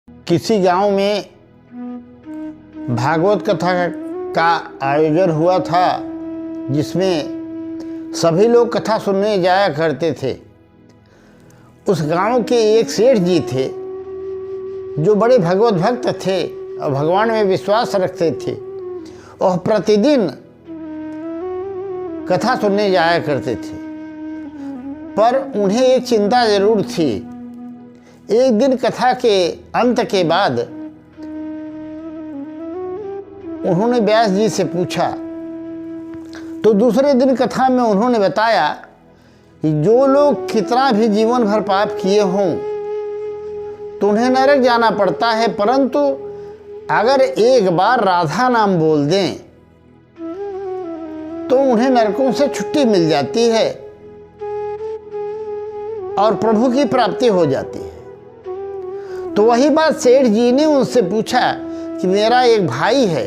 किसी गांव में भागवत कथा का आयोजन हुआ था, जिसमें सभी लोग कथा सुनने जाया करते थे। उस गांव के एक सेठ जी थे जो बड़े भगवत भक्त थे और भगवान में विश्वास रखते थे और प्रतिदिन कथा सुनने जाया करते थे। पर उन्हें एक चिंता जरूर थी। एक दिन कथा के अंत के बाद उन्होंने व्यास जी से पूछा, तो दूसरे दिन कथा में उन्होंने बताया कि जो लोग कितना भी जीवन भर पाप किए हों तो उन्हें नरक जाना पड़ता है, परंतु अगर एक बार राधा नाम बोल दें तो उन्हें नरकों से छुट्टी मिल जाती है और प्रभु की प्राप्ति हो जाती है। तो वही बात सेठ जी ने उनसे पूछा कि मेरा एक भाई है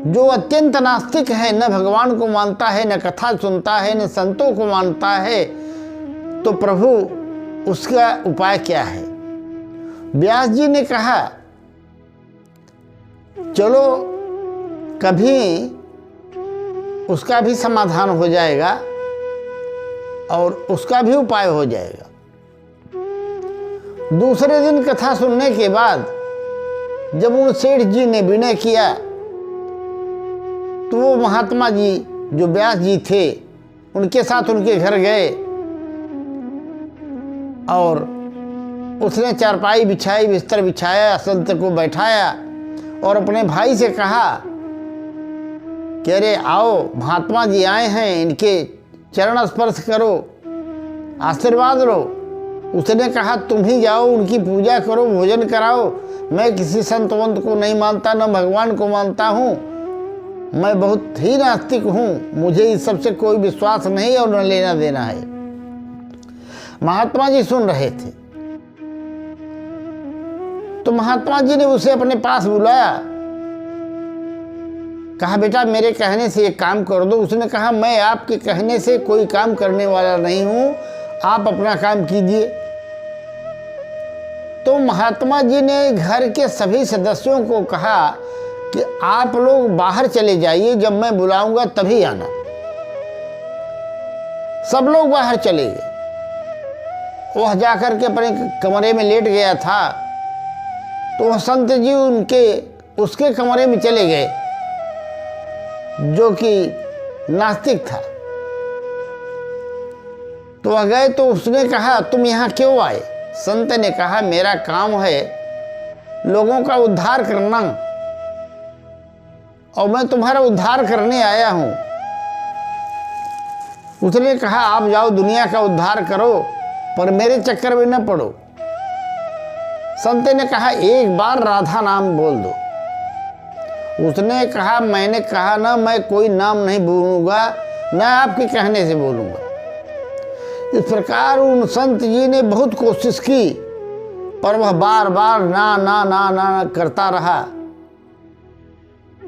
जो अत्यंत नास्तिक है, न भगवान को मानता है, न कथा सुनता है, न संतों को मानता है, तो प्रभु उसका उपाय क्या है? व्यास जी ने कहा, चलो कभी उसका भी समाधान हो जाएगा और उसका भी उपाय हो जाएगा। दूसरे दिन कथा सुनने के बाद जब उन सेठ जी ने विनय किया तो वो महात्मा जी जो व्यास जी थे उनके साथ उनके घर गए और उसने चारपाई बिछाई, बिस्तर बिछाया, संत को बैठाया और अपने भाई से कहा कि अरे आओ, महात्मा जी आए हैं, इनके चरण स्पर्श करो, आशीर्वाद लो। उसने कहा तुम ही जाओ, उनकी पूजा करो, भोजन कराओ। मैं किसी संत वंत को नहीं मानता, न भगवान को मानता हूँ, मैं बहुत ही नास्तिक हूँ, मुझे इस सबसे कोई विश्वास नहीं और न लेना देना है। महात्मा जी सुन रहे थे तो महात्मा जी ने उसे अपने पास बुलाया, कहा बेटा मेरे कहने से एक काम कर दो। उसने कहा मैं आपके कहने से कोई काम करने वाला नहीं हूँ, आप अपना काम कीजिए। तो महात्मा जी ने घर के सभी सदस्यों को कहा कि आप लोग बाहर चले जाइए, जब मैं बुलाऊंगा तभी आना। सब लोग बाहर चले गए। वह जाकर के अपने कमरे में लेट गया था तो वह संत जी उसके कमरे में चले गए जो कि नास्तिक था। तो वह गए तो उसने कहा तुम यहाँ क्यों आए? संत ने कहा मेरा काम है लोगों का उद्धार करना और मैं तुम्हारा उद्धार करने आया हूं। उसने कहा आप जाओ दुनिया का उद्धार करो, पर मेरे चक्कर में न पड़ो। संत ने कहा एक बार राधा नाम बोल दो। उसने कहा मैंने कहा ना, मैं कोई नाम नहीं बोलूंगा, न आपके कहने से बोलूंगा। इस प्रकार उन संत जी ने बहुत कोशिश की, पर वह बार बार ना ना ना ना करता रहा।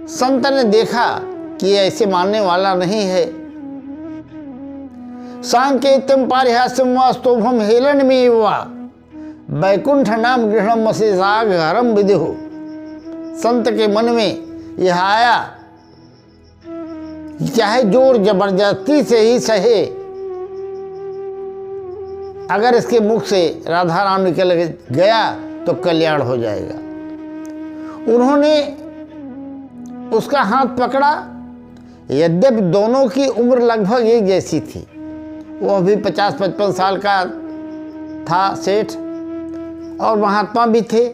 संत ने देखा कि ऐसे मानने वाला नहीं है। सांकेत्यम पारिहास्यम वास्तोभम हेलन में वा वैकुंठ नाम गृहणम मसेसाग हरम विदेहो। संत के मन में यह आया चाहे जोर जबरदस्ती से ही सहे, अगर इसके मुख से राधा नाम निकल गया तो कल्याण हो जाएगा। उन्होंने उसका हाथ पकड़ा। यद्यपि दोनों की उम्र लगभग एक जैसी थी, वह भी 50-55 साल का था सेठ और महात्मा भी थे,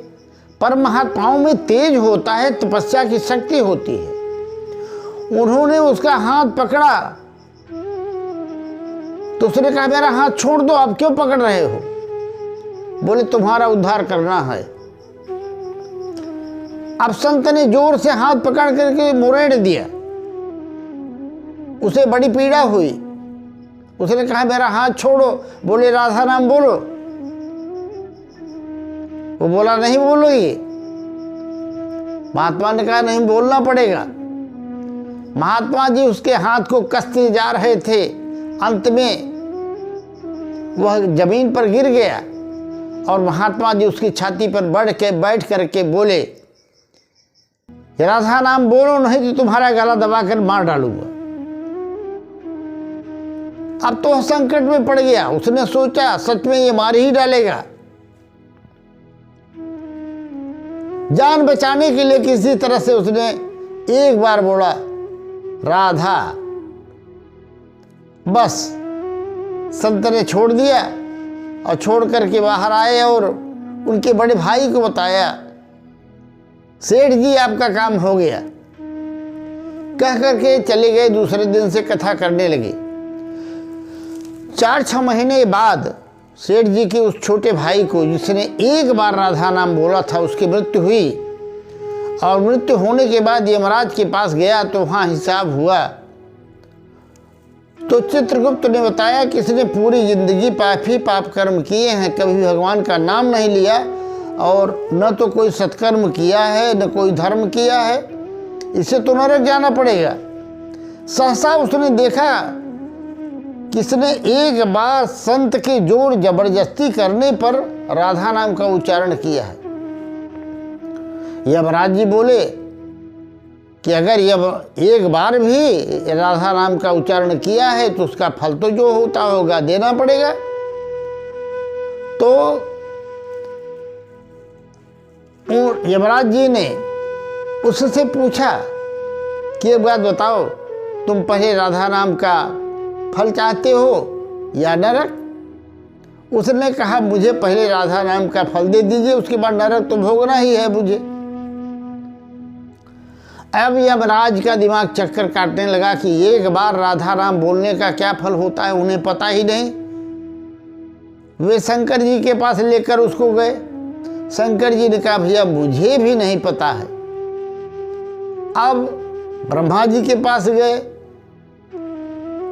पर महात्माओं में तेज होता है, तपस्या की शक्ति होती है। उन्होंने उसका हाथ पकड़ा तो उसने कहा मेरा हाथ छोड़ दो, आप क्यों पकड़ रहे हो? बोले तुम्हारा उद्धार करना है। अब संत ने जोर से हाथ पकड़ करके मुरेड़ दिया। उसे बड़ी पीड़ा हुई। उसने कहा मेरा हाथ छोड़ो। बोले राधा नाम बोलो। वो बोला नहीं बोलोगी। महात्मा ने कहा नहीं बोलना पड़ेगा। महात्मा जी उसके हाथ को कसते जा रहे थे। अंत में वह जमीन पर गिर गया और महात्मा जी उसकी छाती पर बैठ करके बोले, राधा नाम बोलो नहीं तो तुम्हारा गला दबाकर मार डालूंगा। अब तो संकट में पड़ गया। उसने सोचा सच में ये मार ही डालेगा। जान बचाने के लिए किसी तरह से उसने एक बार बोला राधा। बस संत ने छोड़ दिया और छोड़ करके बाहर आए और उनके बड़े भाई को बताया, सेठ जी आपका काम हो गया। कह करके चले गए। दूसरे दिन से कथा करने लगे। 4-6 महीने बाद सेठ जी के उस छोटे भाई को, जिसने एक बार राधा नाम बोला था, उसकी मृत्यु हुई। और मृत्यु होने के बाद यमराज के पास गया तो वहाँ हिसाब हुआ। तो चित्रगुप्त ने बताया कि इसने पूरी जिंदगी पाप ही पाप कर्म किए हैं, कभी भगवान का नाम नहीं लिया और न तो कोई सत्कर्म किया है न कोई धर्म किया है, इसे तो नरक जाना पड़ेगा। सहसा उसने देखा किसने एक बार संत के जोर जबरदस्ती करने पर राधा नाम का उच्चारण किया है। यमराज जी बोले कि अगर यह एक बार भी राधा नाम का उच्चारण किया है तो उसका फल तो जो होता होगा देना पड़ेगा। तो यमराज जी ने उससे पूछा कि एक बात बताओ, तुम पहले राधा नाम का फल चाहते हो या नरक? उसने कहा मुझे पहले राधा नाम का फल दे दीजिए, उसके बाद नरक तो भोगना ही है मुझे। अब यमराज का दिमाग चक्कर काटने लगा कि एक बार राधा नाम बोलने का क्या फल होता है उन्हें पता ही नहीं। वे शंकर जी के पास लेकर उसको गए। शंकर जी ने कहा भैया मुझे भी नहीं पता है। अब ब्रह्मा जी के पास गए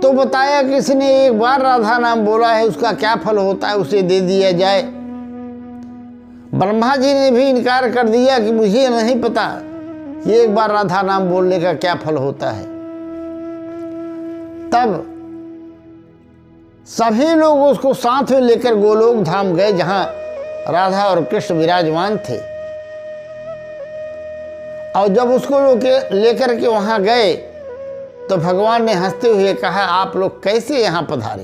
तो बताया कि इसने एक बार राधा नाम बोला है, उसका क्या फल होता है उसे दे दिया जाए। ब्रह्मा जी ने भी इनकार कर दिया कि मुझे नहीं पता कि एक बार राधा नाम बोलने का क्या फल होता है। तब सभी लोग उसको साथ में लेकर गोलोक धाम गए, जहां राधा और कृष्ण विराजमान थे। और जब उसको लेकर के वहां गए तो भगवान ने हंसते हुए कहा आप लोग कैसे यहां पधारे?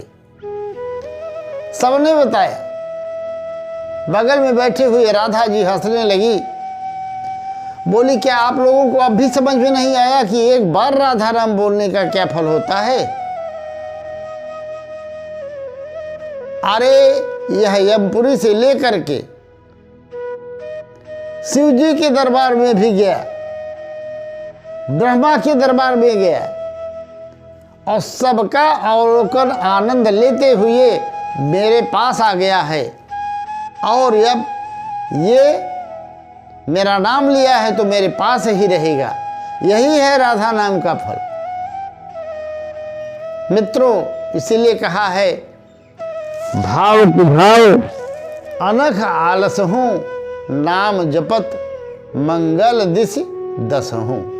सबने बताया। बगल में बैठे हुए राधा जी हंसने लगी। बोली क्या आप लोगों को अब भी समझ में नहीं आया कि एक बार राधा नाम बोलने का क्या फल होता है? अरे यह यमपुरी से लेकर के शिव जी के दरबार में भी गया, ब्रह्मा के दरबार में गया और सबका अवलोकन आनंद लेते हुए मेरे पास आ गया है। और अब ये मेरा नाम लिया है तो मेरे पास ही रहेगा। यही है राधा नाम का फल। मित्रों, इसीलिए कहा है भाव भाव अनख आलस हूँ, नाम जपत मंगल दिश दस हूँ।